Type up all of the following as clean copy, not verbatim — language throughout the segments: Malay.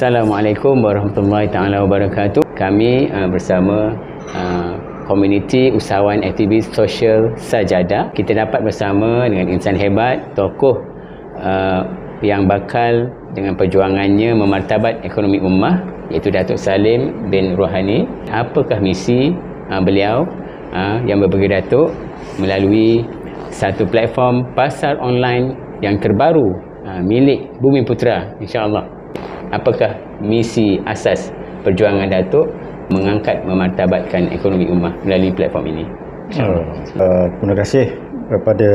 Assalamualaikum warahmatullahi taala wabarakatuh. Kami bersama komuniti usahawan aktivis sosial Sajadah, kita dapat bersama dengan insan hebat, tokoh yang bakal dengan perjuangannya memartabat ekonomi ummah, iaitu Datuk Salim bin Rohani. Apakah misi beliau yang berbagi Datuk melalui satu platform pasar online yang terbaru milik Bumi Putra, insya-Allah. Apakah misi asas perjuangan Datuk mengangkat memartabatkan ekonomi ummah melalui platform ini? Terima kasih kepada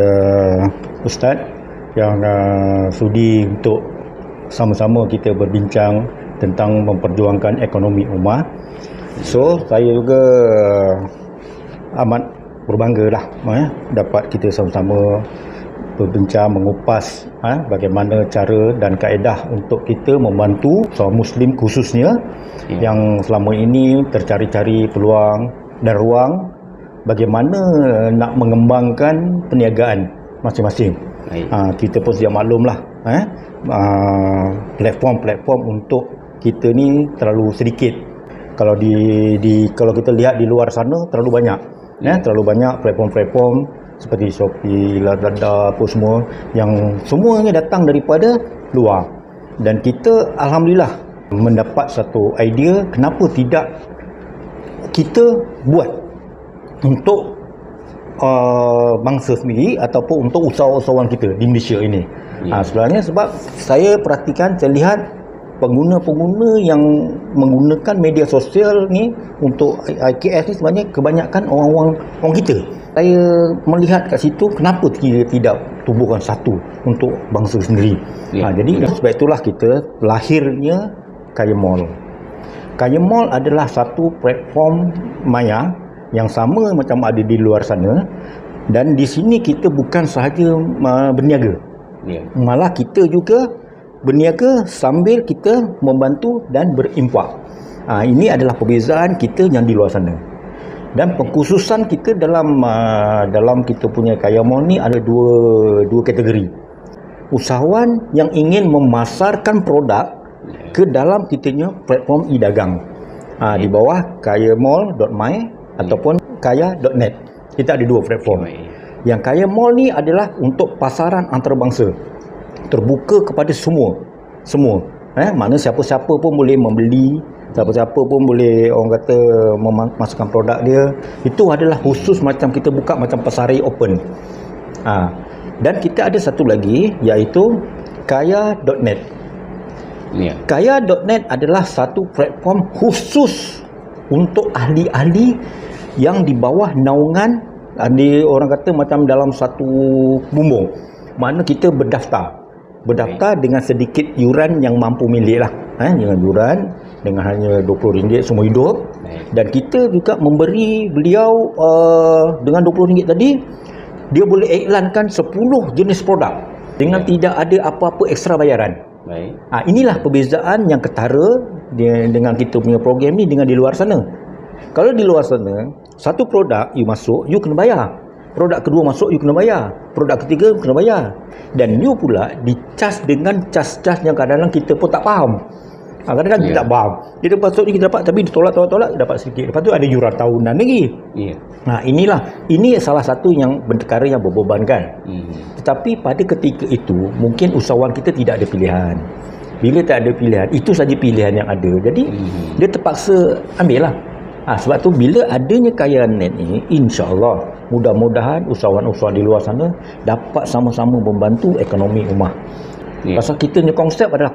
Ustaz yang sudi untuk sama-sama kita berbincang tentang memperjuangkan ekonomi ummah. So, saya juga amat berbangga dapat kita sama-sama berbincang, mengupas bagaimana cara dan kaedah untuk kita membantu seorang Muslim khususnya yang selama ini tercari-cari peluang dan ruang bagaimana nak mengembangkan perniagaan masing-masing. Kita pun sudah maklumlah platform-platform untuk kita ni terlalu sedikit. Kalau kalau kita lihat di luar sana terlalu banyak. Terlalu banyak platform-platform seperti Shopee, Lazada, apa semua yang semuanya datang daripada luar. Dan kita alhamdulillah mendapat satu idea kenapa tidak kita buat untuk bangsa sendiri ataupun untuk usahawan kita di Malaysia ini. Sebenarnya sebab saya perhatikan, saya lihat pengguna-pengguna yang menggunakan media sosial ni untuk IKS ni sebenarnya kebanyakan orang kita. Saya melihat kat situ kenapa kita tidak tubuhkan satu untuk bangsa sendiri. Jadi sebab itulah kita lahirnya Kaya Mall. Kaya Mall adalah satu platform maya yang sama macam ada di luar sana, dan di sini kita bukan sahaja berniaga. Malah kita juga berniaga sambil kita membantu dan berinfak. Ini adalah perbezaan kita yang di luar sana. Dan pengkhususan kita dalam kita punya Kaya Mall ni ada dua kategori. Usahawan yang ingin memasarkan produk ke dalam kitanya platform e-dagang. Di bawah kayamall.my ataupun kaya.net. Kita ada dua platform. Yang Kaya Mall ni adalah untuk pasaran antarabangsa. Terbuka kepada semua. Maknanya siapa-siapa pun boleh membeli, siapa-siapa pun boleh, orang kata, memasukkan produk dia. Itu adalah khusus macam kita buka macam pasar open. Dan kita ada satu lagi iaitu kaya.net. Kaya.net adalah satu platform khusus untuk ahli-ahli yang di bawah naungan, orang kata macam dalam satu bumbung. Mana kita berdaftar dengan sedikit yuran yang mampu milik lah. Dengan yuran dengan hanya RM20 semua hidup. Dan kita juga memberi beliau dengan RM20 tadi, dia boleh iklankan 10 jenis produk dengan tidak ada apa-apa ekstra bayaran. Inilah perbezaan yang ketara dengan kita punya program ni dengan di luar sana. Kalau di luar sana, satu produk you masuk, you kena bayar. Produk kedua masuk, you kena bayar. Produk ketiga, you kena bayar. Dan you pula di-charge dengan charge-charge yang kadang-kadang kita pun tak faham. Kadang-kadang kita tak faham. Kita masuk ni kita dapat, tapi ditolak, dapat sedikit. Lepas tu ada yuran tahunan lagi. Ini salah satu yang perkara yang berbebankan. Tetapi pada ketika itu, mungkin usahawan kita tidak ada pilihan. Bila tak ada pilihan, itu saja pilihan yang ada. Jadi, dia terpaksa ambil lah. Sebab tu bila adanya Kaya.net ni, insya-Allah mudah-mudahan usahawan-usahawan di luar sana dapat sama-sama membantu ekonomi ummah. Pasal kita punya konsep adalah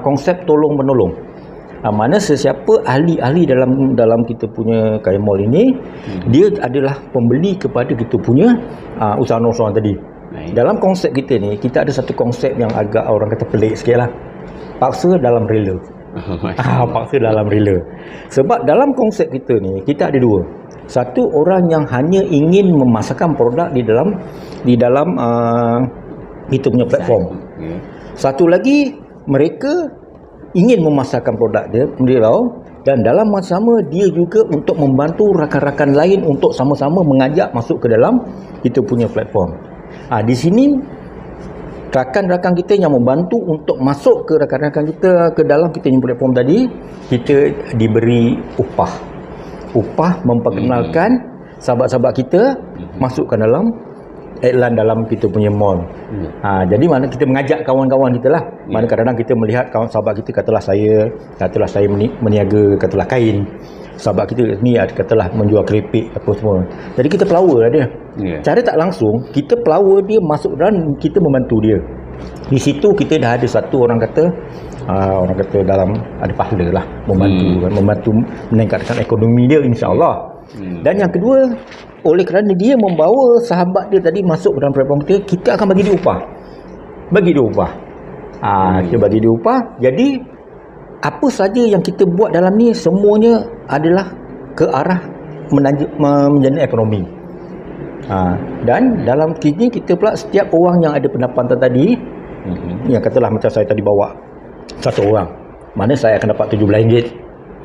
konsep tolong menolong. Mana sesiapa ahli-ahli dalam kita punya Kaya Mall ini, dia adalah pembeli kepada kita punya usahawan-usahawan tadi. Dalam konsep kita ni, kita ada satu konsep yang agak orang kata pelik sikit lah. Paksa dalam rela. Paksa dalam rela. Sebab dalam konsep kita ni, kita ada dua. Satu, orang yang hanya ingin memasarkan produk di dalam kita punya platform. Satu lagi, mereka ingin memasarkan produk dia dan dalam masa sama dia juga untuk membantu rakan-rakan lain untuk sama-sama mengajak masuk ke dalam kita punya platform. Di sini rakan-rakan kita yang membantu untuk masuk ke rakan-rakan kita ke dalam kita punya platform tadi, kita diberi upah memperkenalkan sahabat-sahabat kita masukkan dalam iklan dalam kita punya mall. Jadi mana kita mengajak kawan-kawan kita lah. Mana kadang-kadang kita melihat kawan sahabat kita, katalah saya meniaga katalah kain. Sahabat kita ni katalah menjual keripik apa semua. Jadi kita flower lah dia. Cara tak langsung kita flower dia masuk dan kita membantu dia. Di situ kita dah ada satu orang kata dalam ada pahala lah membantu meningkatkan ekonomi dia, insya-Allah. Dan yang kedua, oleh kerana dia membawa sahabat dia tadi masuk dalam platform kita akan bagi dia upah. Kita bagi dia upah. Jadi apa saja yang kita buat dalam ni semuanya adalah ke arah menjana ekonomi. Dan dalam sini kita pula setiap orang yang ada pendapatan tadi, yang katalah macam saya tadi bawa satu orang, mana saya akan dapat RM17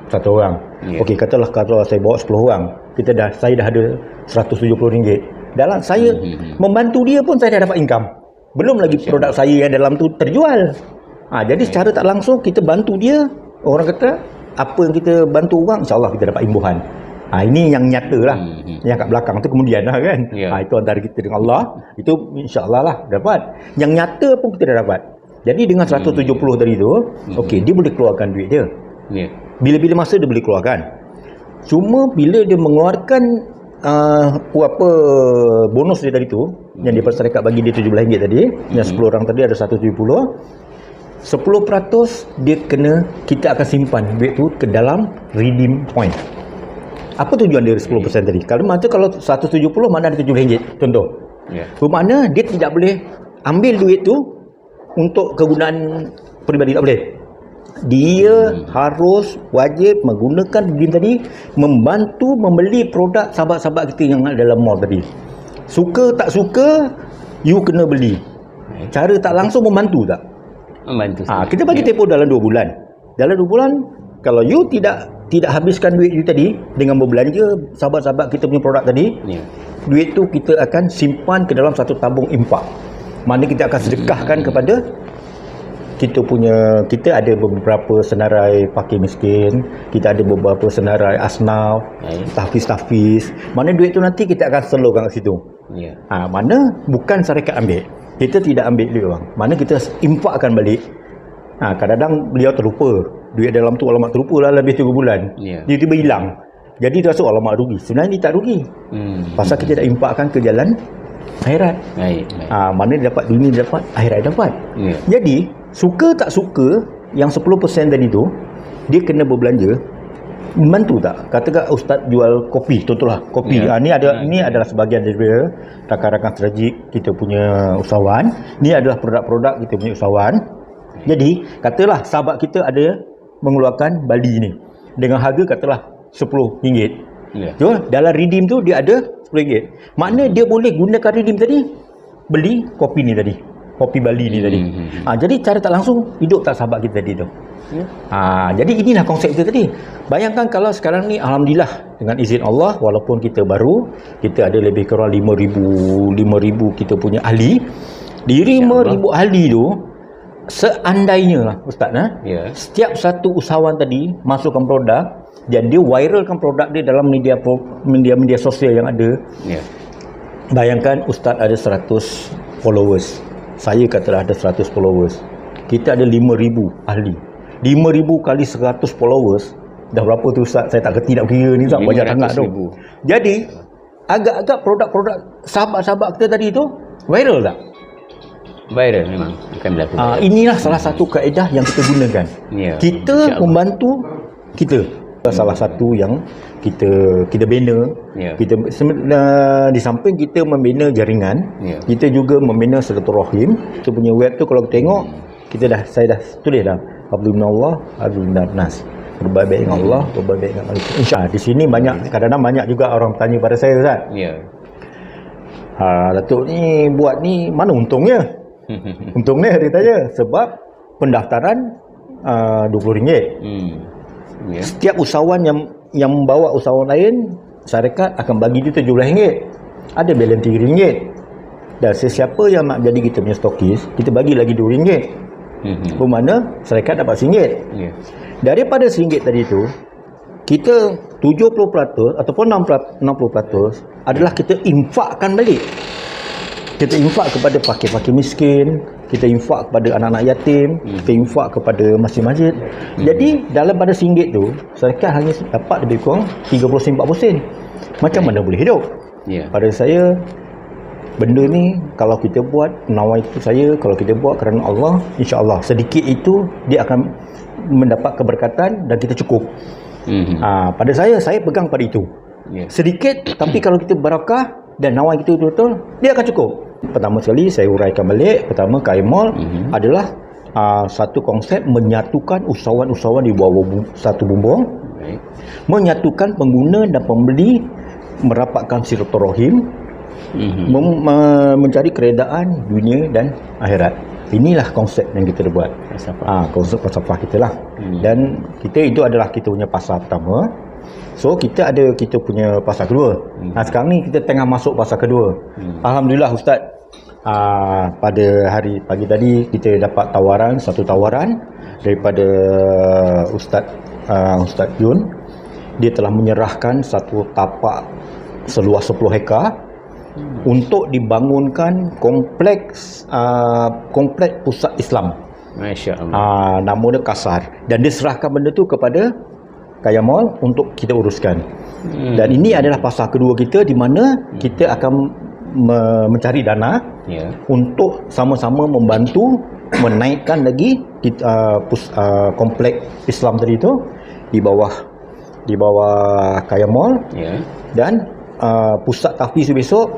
satu orang. Okey, katalah kalau saya bawa 10 orang, saya dah ada RM170. Dalam saya membantu dia pun saya dah dapat income. Belum lagi produk saya yang dalam tu terjual. Jadi secara tak langsung kita bantu dia. Orang kata apa yang kita bantu orang, insya-Allah kita dapat imbuhan. Ini yang nyata lah. Yang kat belakang tu kemudian lah kan. Itu antara kita dengan Allah. Itu insya-Allah lah dapat. Yang nyata pun kita dah dapat. Jadi dengan 170 tadi tu, okey, dia boleh keluarkan duit dia. Bila-bila masa dia boleh keluarkan. Cuma bila dia mengeluarkan bonus dia tadi tu, yang dia syarikat bagi dia RM17 tadi, yang 10 orang tadi ada 170, 10% kita akan simpan duit tu ke dalam redeem point. Apa tujuan dia 10% tadi? Kalau 170 mana ada RM7 contoh. Bermakna dia tidak boleh ambil duit tu untuk kegunaan peribadi, tak boleh. Dia harus wajib menggunakan redeem tadi membantu membeli produk sahabat-sahabat kita yang ada dalam mall tadi. Suka tak suka, you kena beli. Cara tak langsung membantu tak? Membantu. Kita bagi tempoh dalam 2 bulan. Dalam 2 bulan, kalau you tidak habiskan duit you tadi dengan berbelanja sahabat-sahabat kita punya produk tadi, duit tu kita akan simpan ke dalam satu tabung impak. Mana kita akan sedekahkan kepada kita ada beberapa senarai fakir miskin, kita ada beberapa senarai asnaf, tahfiz. Mana duit tu nanti kita akan salurkan kat situ. Mana bukan syarikat ambil. Kita tidak ambil duit orang. Mana kita impakkan balik. Kadang-kadang beliau terlupa. Duit dalam tu alamak terlupa lah lebih 3 bulan. Dia tiba-tiba hilang. Jadi dia rasa alamak rugi. Sebenarnya dia tak rugi. Pasal kita dah impakkan ke jalan akhirat. Mana dia dapat dunia, dia dapat akhirat, dia dapat. Jadi suka tak suka yang 10% tadi tu, dia kena berbelanja. Membantu tak? Katakan ustaz jual kopi, contohlah kopi. Ini adalah sebahagian daripada rakan-rakan strategik kita punya usahawan. Ini adalah produk-produk kita punya usahawan. Jadi katalah sahabat kita ada mengeluarkan bali ni dengan harga katalah RM10. So, dalam redeem tu dia ada RM10. Makna dia boleh gunakan redeem tadi beli kopi ni tadi, kopi Bali ni tadi. Jadi cara tak langsung hidup tak sahabat kita tadi tu. Jadi inilah konsep kita tadi. Bayangkan kalau sekarang ni alhamdulillah dengan izin Allah, walaupun kita baru, kita ada lebih kurang 5,000 kita punya ahli. Di 5,000 ahli tu, seandainya lah ustaz, setiap satu usahawan tadi masukkan produk dan dia viralkan produk dia dalam media sosial yang ada. Bayangkan ustaz ada 100 followers, saya katalah ada 100 followers, kita ada 5,000 ahli. 5,000 kali 100 followers dah berapa tu ustaz? Saya tak kerti nak kira ni ustaz, banyak sangat tu. Jadi agak-agak produk-produk sahabat-sahabat kita tadi tu viral tak? Viral memang akan berlaku. Inilah salah satu kaedah yang kita gunakan. Kita membantu kita. Salah satu yang kita bina. Kita di samping kita membina jaringan, kita juga membina silaturahim. Kita punya web tu kalau kita tengok, saya dah tulis dah Abdullah Nas. Berbaik baik dengan Allah, berbaik baik dengan manusia. InsyaAllah. Di sini kadang-kadang banyak juga orang bertanya pada saya, Ustaz. Datuk ni buat ni mana untungnya? Untungnya dia tanya sebab pendaftaran RM20. Setiap usahawan yang membawa usahawan lain, syarikat akan bagi dia RM17. Ada balance RM3. Dan sesiapa yang nak jadi kita punya stokis, kita bagi lagi RM2. Bermakna syarikat dapat RM1. Ya. Daripada RM1 tadi tu, kita 70% ataupun 60% adalah kita infakkan balik. Kita infak kepada fakir-fakir miskin, kita infak kepada anak-anak yatim, kita infak kepada masjid-masjid. Jadi dalam pada RM1 tu, syarikat hanya dapat lebih kurang 30-40%. Macam mana boleh hidup? Ya. Pada saya, benda ni kalau kita buat, nawai itu saya, kalau kita buat kerana Allah, insya-Allah sedikit itu dia akan mendapat keberkatan dan kita cukup. Pada saya pegang pada itu. Ya. Sedikit tapi kalau kita barakah dan nawai kita betul-betul, dia akan cukup. Pertama sekali saya uraikan balik, pertama KMOL adalah satu konsep menyatukan usahawan-usahawan di bawah satu bumbung, menyatukan pengguna dan pembeli, merapatkan silaturahim, mencari keredaan dunia dan akhirat. Inilah konsep yang kita buat. Konsep falsafah kita lah. Dan kita itu adalah kita punya pasar pertama. So kita ada kita punya pasar kedua. Sekarang ni kita tengah masuk pasar kedua. Alhamdulillah Ustaz, pada hari pagi tadi kita dapat satu tawaran daripada Ustaz Jun. Dia telah menyerahkan satu tapak seluas 10 hektar untuk dibangunkan kompleks pusat Islam. Masya-Allah. Nama dia Kasar, dan dia serahkan benda tu kepada Kaya Mall untuk kita uruskan. Dan ini adalah pasar kedua kita di mana kita akan mencari dana untuk sama-sama membantu menaikkan lagi kompleks Islam tadi tu di bawah Kaya Mall. Dan pusat tahfiz besok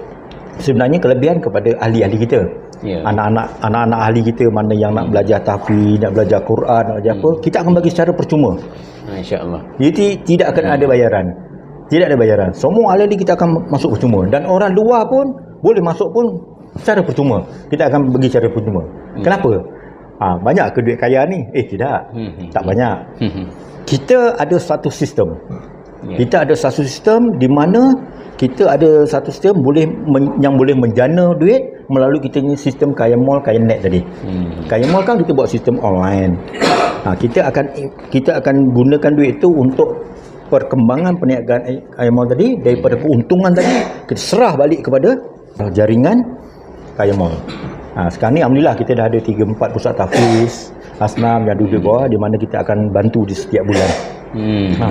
sebenarnya kelebihan kepada ahli-ahli kita. Anak-anak ahli kita mana yang nak belajar tahfiz, nak belajar Quran, nak belajar apa, kita akan bagi secara percuma. Masya-Allah. Jadi tidak akan ada bayaran. Tidak ada bayaran. Semua ahli kita akan masuk percuma, dan orang luar pun boleh masuk pun secara percuma. Kita akan bagi secara percuma. Kenapa? Banyak ke duit kaya ni? Tidak. Tak banyak. Kita ada satu sistem. Kita ada satu sistem di mana kita ada satu sistem yang boleh menjana duit melalui kita punya sistem Kaya Mall, Kaya Net tadi. Kaya Mall kan kita buat sistem online. Kita akan gunakan duit itu untuk perkembangan perniagaan Kaya Mall tadi. Daripada keuntungan tadi kita serah balik kepada jaringan Kaya Mall. Sekarang ni alhamdulillah kita dah ada 3-4 pusat tahfiz Asnam yang duduk bawah, di mana kita akan bantu di setiap bulan.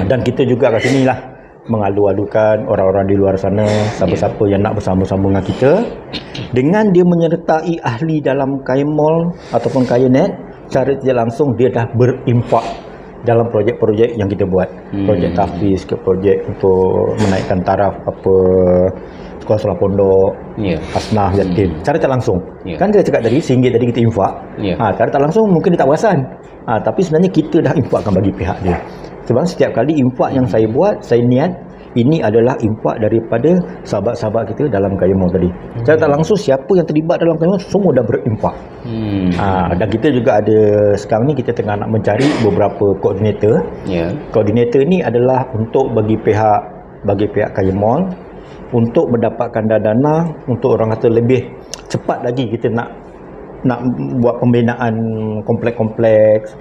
Dan kita juga kat sini lah mengalu-alukan orang-orang di luar sana, siapa-siapa yang nak bersama-sama dengan kita, dengan dia menyertai ahli dalam Kaya Mall ataupun Kaya Net, secara tidak langsung dia dah berimpak dalam projek-projek yang kita buat. Projek tahfiz ke projek untuk menaikkan taraf sekolah-sekolah pondok, asnah, yatim, cara tak langsung. Kan saya cakap tadi RM1 tadi kita infak. Cara tak langsung mungkin dia tak perasan, tapi sebenarnya kita dah infakkan bagi pihak dia. Sebab setiap kali infak yang saya buat, saya niat ini adalah infak daripada sahabat-sahabat kita dalam Kaya Mall tadi. Cara tak langsung siapa yang terlibat dalam Kaya Mall semua dah berimpak. Dan kita juga ada, sekarang ni kita tengah nak mencari beberapa koordinator. Koordinator ni adalah untuk bagi pihak Kaya Mall untuk mendapatkan dana untuk orang kata lebih cepat lagi kita nak buat pembinaan kompleks-kompleks.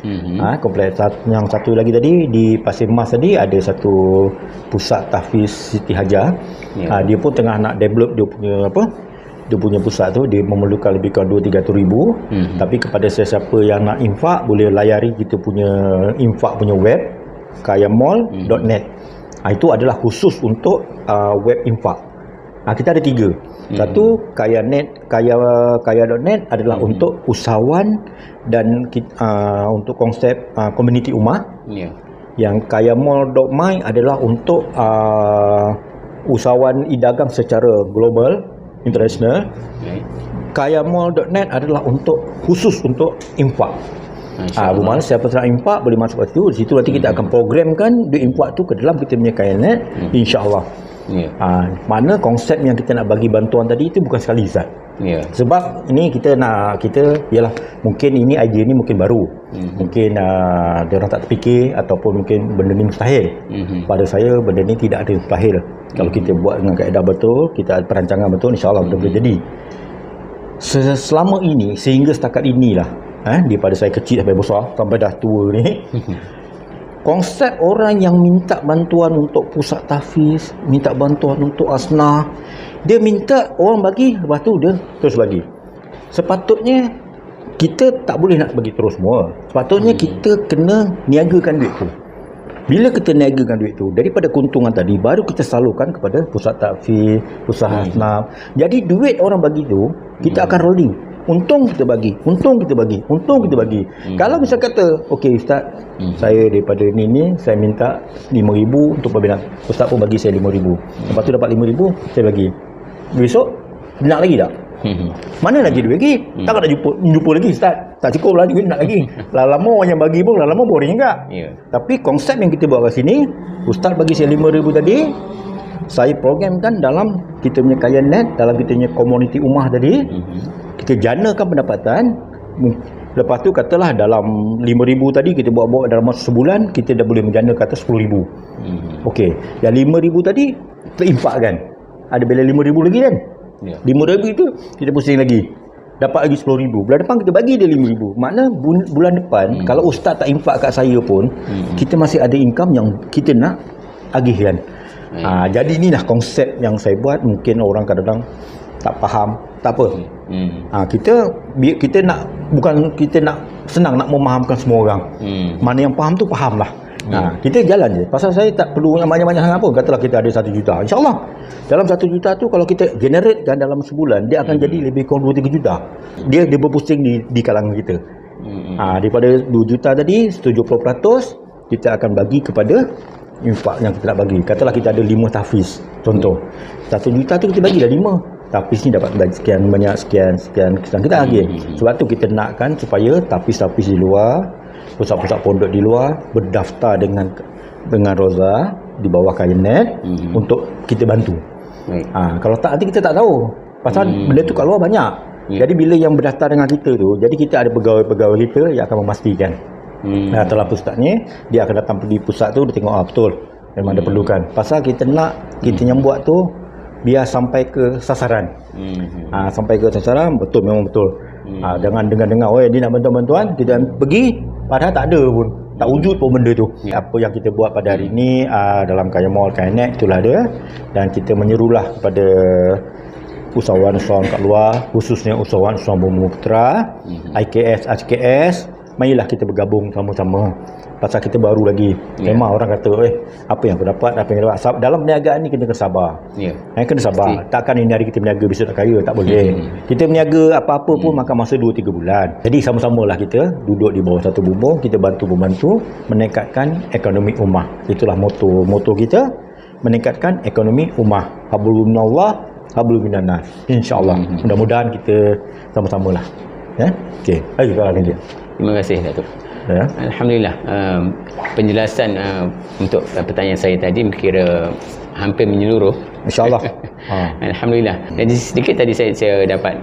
Kompleks yang satu lagi tadi di Pasir Mas tadi ada satu pusat tahfiz Siti Hajar. Dia pun tengah nak develop dia punya pusat tu. Dia memerlukan lebih kurang 200-300 ribu. Tapi kepada sesiapa yang nak infak, boleh layari kita punya infak punya web kayamall.net. Itu adalah khusus untuk web infak. Kita ada 3. Satu, kaya.net adalah untuk usahawan dan untuk konsep community ummah. Yang kayamall.my adalah untuk usahawan e-dagang secara global, international. Kayamall.net adalah khusus untuk infak. Bermakna siapa nak infak boleh masuk ke situ. Di situ nanti kita akan programkan duit infak tu ke dalam kita punya Kaya.net, insya-Allah. Mana konsep yang kita nak bagi bantuan tadi itu bukan sekali Zat. Sebab ini kita ialah mungkin ini idea ni mungkin baru. Mungkin dia orang tak terfikir ataupun mungkin benda ni mustahil. Pada saya benda ni tidak ada mustahil. Kalau kita buat dengan kaedah betul, kita ada perancangan betul, insya-Allah benda boleh jadi. selama ini, sehingga setakat inilah, daripada saya kecil sampai besar, sampai dah tua ni, konsep orang yang minta bantuan untuk pusat tahfiz, minta bantuan untuk asnah, dia minta orang bagi, lepas tu dia terus bagi. Sepatutnya kita tak boleh nak bagi terus semua. Sepatutnya kita kena niagakan duit tu. Bila kita niagakan duit tu, daripada keuntungan tadi baru kita salurkan kepada pusat tahfiz, usaha asnaf. Jadi duit orang bagi tu kita akan rolling. Untung kita bagi, untung kita bagi, untung kita bagi. Kalau misal kata, okey ustaz, saya daripada ni saya minta 5,000 untuk pembinaan. Ustaz pun bagi saya 5,000. Lepas tu dapat 5,000, saya bagi. Besok nak lagi tak? Mana lagi duit lagi? Takkan nak jumpa lagi ustaz. Tak cukup lah duit nak lagi. Lama orang yang bagi pun lama boring juga. Tapi konsep yang kita buat kat sini, ustaz bagi saya 5,000 tadi, saya programkan dalam kita punya Kaya Net, dalam kita punya komuniti Ummah tadi. Kita janakan pendapatan. Lepas tu katalah dalam 5,000 tadi kita buat dalam masa sebulan, kita dah boleh menjana kata 10,000. Okey, yang 5,000 tadi terinfakkan. Ada bila 5,000 lagi kan? 5,000 itu kita pusing lagi, dapat lagi 10,000. Bulan depan kita bagi dia 5,000. Makna bulan depan kalau ustaz tak infak kat saya pun, kita masih ada income yang kita nak agihkan. Jadi inilah konsep yang saya buat. Mungkin orang kadang-kadang tak faham, tak apa. Kita nak, bukan kita nak senang nak memahamkan semua orang. Mana yang faham tu faham lah. Kita jalan je. Pasal saya tak perlu yang banyak-banyak sangat pun. Katalah kita ada 1 juta, InsyaAllah dalam 1 juta tu kalau kita generate kan dalam sebulan, dia akan jadi lebih kurang 2-3 juta. Dia berpusing di kalangan kita. Daripada 2 juta tadi, 70% kita akan bagi kepada infak yang kita nak bagi. Katalah kita ada 5 tahfiz, contoh 1 juta tu kita bagilah 5 tahfiz ni, dapat sekian banyak, sekian kita bagi. Sebab tu kita nakkan supaya tahfiz-tahfiz di luar, pusat-pusat pondok di luar berdaftar dengan Roza di bawah Kaya Net untuk kita bantu. Kalau tak, nanti kita tak tahu. Pasal benda tu kat luar banyak. Jadi bila yang berdaftar dengan kita tu, jadi kita ada pegawai-pegawai kita yang akan memastikan. Setelah pusat ni, dia akan datang pergi pusat tu, dia tengok betul memang ada perlukan. Pasal kita nak kita yang buat tu biar sampai ke sasaran. Sampai ke sasaran, betul, memang betul. Jangan dengar-dengar, dia nak bantuan-bantuan, kita pergi padahal tak ada pun, tak wujud pun benda tu. Apa yang kita buat pada hari ni dalam Kaya Mall, Kaya Net, itulah dia. Dan kita menyerulah kepada usahawan-usahawan kat luar, khususnya usahawan-usahawan Bumi Putra, IKS, HKS, marilah kita bergabung sama-sama. Pasal kita baru lagi. Memang orang kata, apa yang aku dapat, apa yang aku dapat. Dalam perniagaan ni kita kena sabar. Kena sabar. Pasti. Takkan ini hari kita berniaga, besok tak kaya, tak boleh. Kita berniaga apa-apa pun makan masa 2-3 bulan. Jadi sama-samalah kita duduk di bawah satu bumbung, kita bantu-membantu meningkatkan ekonomi ummah. Itulah moto kita, meningkatkan ekonomi ummah. Hablum minallah, hablum minannas. InsyaAllah. Mudah-mudahan kita sama-samalah. Okey. Ayo kalau dia. Terima kasih Datuk. Alhamdulillah, penjelasan untuk pertanyaan saya tadi kira hampir menyeluruh, InsyaAllah. Alhamdulillah. Jadi sedikit tadi saya dapat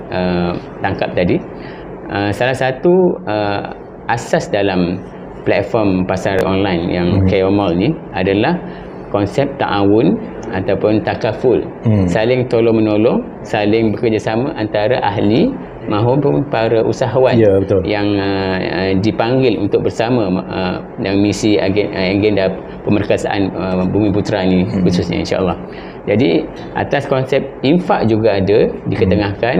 tangkap tadi, salah satu asas dalam platform pasar online yang Kaya Mall ni adalah konsep ta'awun ataupun takaful, saling tolong-menolong, saling bekerjasama antara ahli maupun para usahawan yang dipanggil untuk bersama dengan misi agenda pemerkasaan Bumi Putra ni khususnya, insyaAllah. Jadi atas konsep infak juga ada diketengahkan,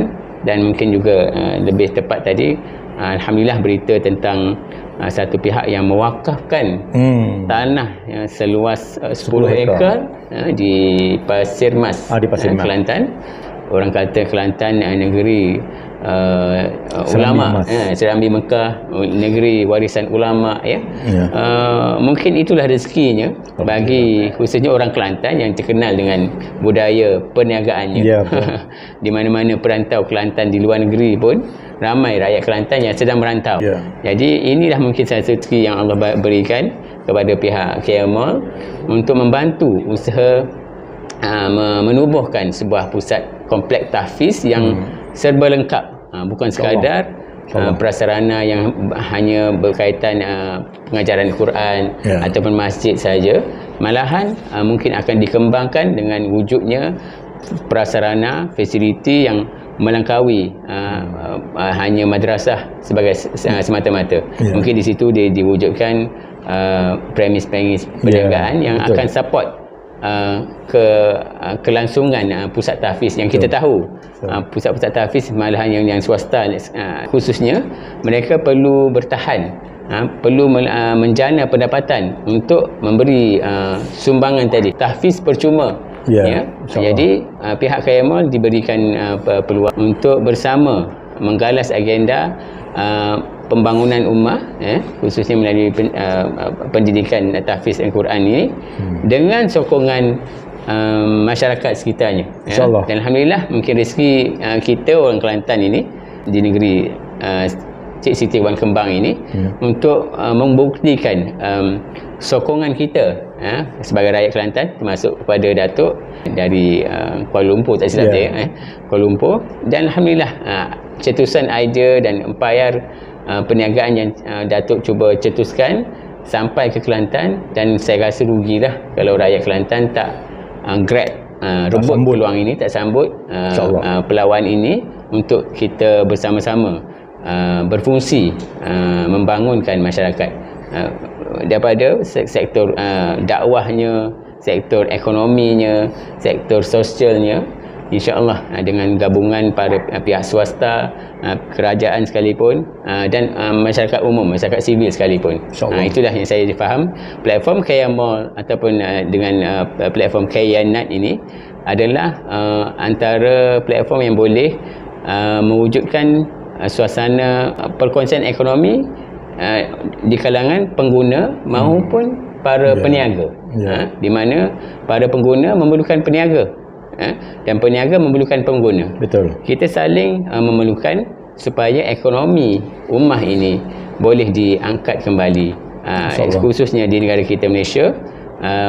dan mungkin juga lebih tepat tadi, alhamdulillah, berita tentang satu pihak yang mewakafkan tanah yang seluas 10 ekar di Pasir Mas, Kelantan. Orang kata Kelantan negeri ulama, Serambi Mekah, negeri warisan ulama, mungkin itulah rezekinya bagi khususnya orang Kelantan yang terkenal dengan budaya perniagaannya. Di mana-mana perantau Kelantan di luar negeri pun ramai rakyat Kelantan yang sedang merantau. Jadi inilah mungkin satu rezeki yang Allah berikan kepada pihak Kaya Mall untuk membantu usaha menubuhkan sebuah pusat kompleks tahfiz yang serba lengkap, bukan sekadar prasarana yang hanya berkaitan pengajaran Quran ataupun masjid saja, malahan mungkin akan dikembangkan dengan wujudnya prasarana fasiliti yang melangkaui hanya madrasah sebagai semata-mata. Mungkin di situ dia diwujudkan premis-premis perniagaan yang betul. akan support kelangsungan pusat tahfiz yang kita tahu. Pusat-pusat tahfiz malahan yang swasta khususnya, mereka perlu bertahan, perlu menjana pendapatan untuk memberi sumbangan tadi. Tahfiz percuma. Jadi pihak KMOL diberikan peluang untuk bersama menggalas agenda pembangunan ummah, khususnya melalui pendidikan tahfiz Al-Quran ini, dengan sokongan masyarakat sekitarnya. Dan alhamdulillah, mungkin rezeki kita orang Kelantan ini di negeri Cik Siti Wan Kembang ini untuk membuktikan sokongan kita sebagai rakyat Kelantan, termasuk kepada Datuk dari Kuala Lumpur, tak silap saya, Kuala Lumpur, dan alhamdulillah cetusan idea dan umpayar perniagaan yang Datuk cuba cetuskan sampai ke Kelantan, dan saya rasa rugilah kalau rakyat Kelantan tak grab, rebut peluang ini, tak sambut perlawanan ini untuk kita bersama-sama berfungsi membangunkan masyarakat daripada sektor dakwahnya, sektor ekonominya, sektor sosialnya. InsyaAllah dengan gabungan para pihak swasta, kerajaan sekalipun, dan masyarakat umum, masyarakat sivil sekalipun. Itulah yang saya faham. Platform KMOL ataupun dengan platform KYNAT ini adalah antara platform yang boleh mewujudkan suasana perkongsian ekonomi di kalangan pengguna maupun para peniaga, di mana para pengguna memerlukan peniaga, dan peniaga memerlukan pengguna. Betul. Kita saling memerlukan supaya ekonomi ummah ini boleh diangkat kembali, khususnya di negara kita Malaysia,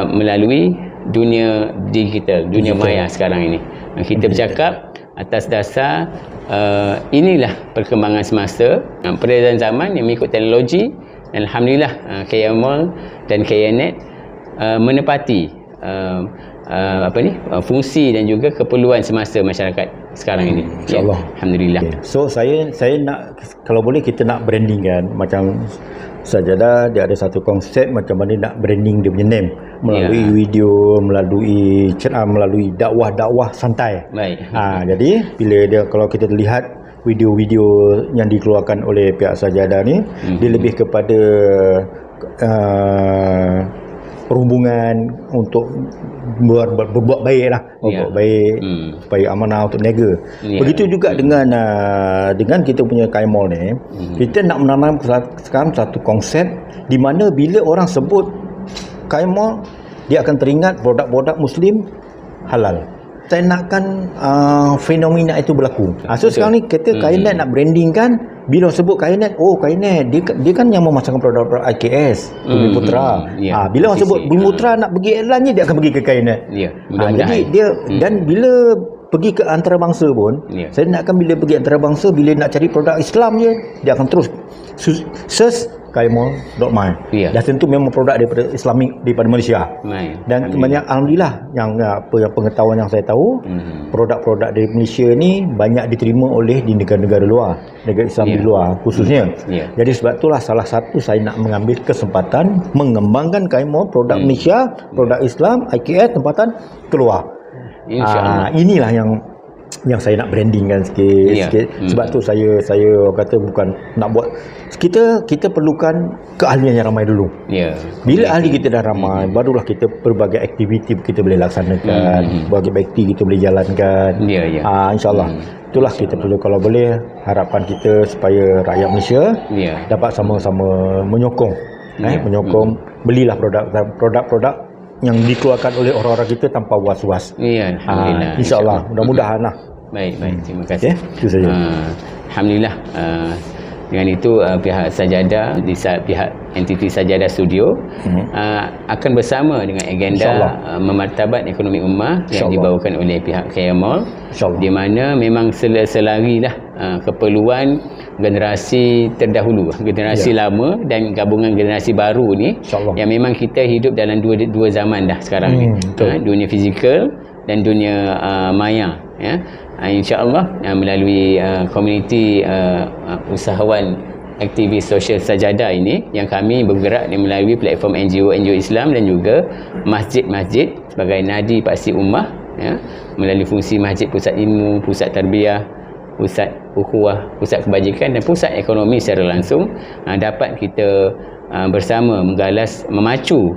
melalui dunia digital, dunia maya sekarang ini. Kita bercakap atas dasar inilah perkembangan semasa, perbezaan zaman yang mengikut teknologi, dan alhamdulillah KMOL dan KYNET menepati fungsi dan juga keperluan semasa masyarakat sekarang ini. InsyaAllah. Alhamdulillah. So saya nak, kalau boleh kita nak branding kan, macam Sajadah dia ada satu konsep macam mana nak branding dia punya name melalui video, melalui dakwah-dakwah santai. Baik. Jadi bila dia, kalau kita lihat video-video yang dikeluarkan oleh pihak Sajadah ni, dia lebih kepada perhubungan untuk berbuat baik lah, berbuat baik supaya amanah untuk niaga. Begitu juga dengan kita punya KMOL ni, kita nak menanam sekarang satu konsep di mana bila orang sebut KMOL, dia akan teringat produk-produk Muslim halal. Saya nakkan fenomena itu berlaku. So sekarang ni kita KYNET nak branding kan, bila sebut KYNET, KYNET dia kan yang memasarkan produk-produk IKS, Bumi Putra. Bila orang sebut Bumi Putra nak pergi iklan ni, dia akan pergi ke KYNET. Jadi dia dan bila pergi ke antarabangsa pun, saya nakkan bila pergi antarabangsa, bila nak cari produk Islam je, dia akan terus search KMOL.my. Dah tentu memang produk daripada Islamik, daripada Malaysia. Dan banyak alhamdulillah yang pengetahuan yang saya tahu, produk-produk dari Malaysia ni banyak diterima oleh di negara-negara luar, negara Islam di luar khususnya. Jadi sebab itulah salah satu saya nak mengambil kesempatan mengembangkan KMOL produk Malaysia, produk Islam, IKS tempatan keluar. Inilah yang saya nak brandingkan sikit. Sebab tu saya kata bukan nak buat, kita perlukan keahlian yang ramai dulu. Bila ahli kita dah ramai, barulah kita berbagai aktiviti kita boleh laksanakan, berbagai aktiviti kita boleh jalankan. InsyaAllah itulah kita perlu. Kalau boleh, harapan kita supaya rakyat Malaysia dapat sama-sama menyokong, belilah produk-produk yang dikeluarkan oleh orang-orang kita tanpa was-was. Alhamdulillah. InsyaAllah, mudah-mudahan lah. Baik, terima kasih. Itu saja. Alhamdulillah. Dengan itu pihak Sajadah, pihak entiti Sajadah Studio akan bersama dengan agenda memartabat ekonomi ummah yang dibawakan oleh pihak KMOL, di mana memang selarilah keperluan generasi terdahulu, generasi lama dan gabungan generasi baru ni, yang memang kita hidup dalam dua zaman dah sekarang ni, dunia fizikal dan dunia maya. insya-Allah melalui komuniti usahawan aktivis sosial Sajadah ini, yang kami bergerak melalui platform NGO Islam dan juga masjid-masjid sebagai nadi paksi ummah, ya, melalui fungsi masjid pusat ilmu, pusat tarbiyah, pusat ukhuwah, pusat kebajikan dan pusat ekonomi secara langsung, dapat kita bersama menggalas, memacu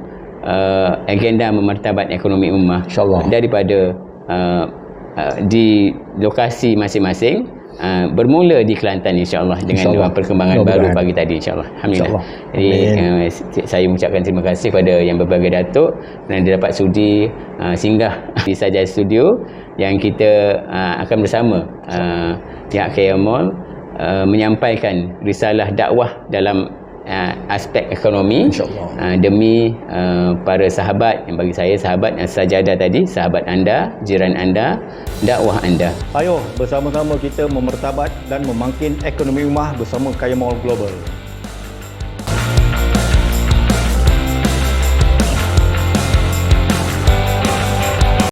agenda memartabat ekonomi ummah, InsyaAllah, daripada di lokasi masing-masing, bermula di Kelantan insya-Allah dengan InsyaAllah. perkembangan baru pagi tadi insya-Allah. Alhamdulillah. Jadi saya mengucapkan terima kasih kepada yang berbagai datuk kerana dia dapat sudi singgah di Sajadah Studio, yang kita akan bersama pihak KL Mall menyampaikan risalah dakwah dalam aspek ekonomi, demi para sahabat, yang bagi saya sahabat Sajadah tadi, sahabat anda, jiran anda, dakwah anda. Ayo bersama-sama kita memertabat dan memangkin ekonomi ummah bersama KL Mall Global.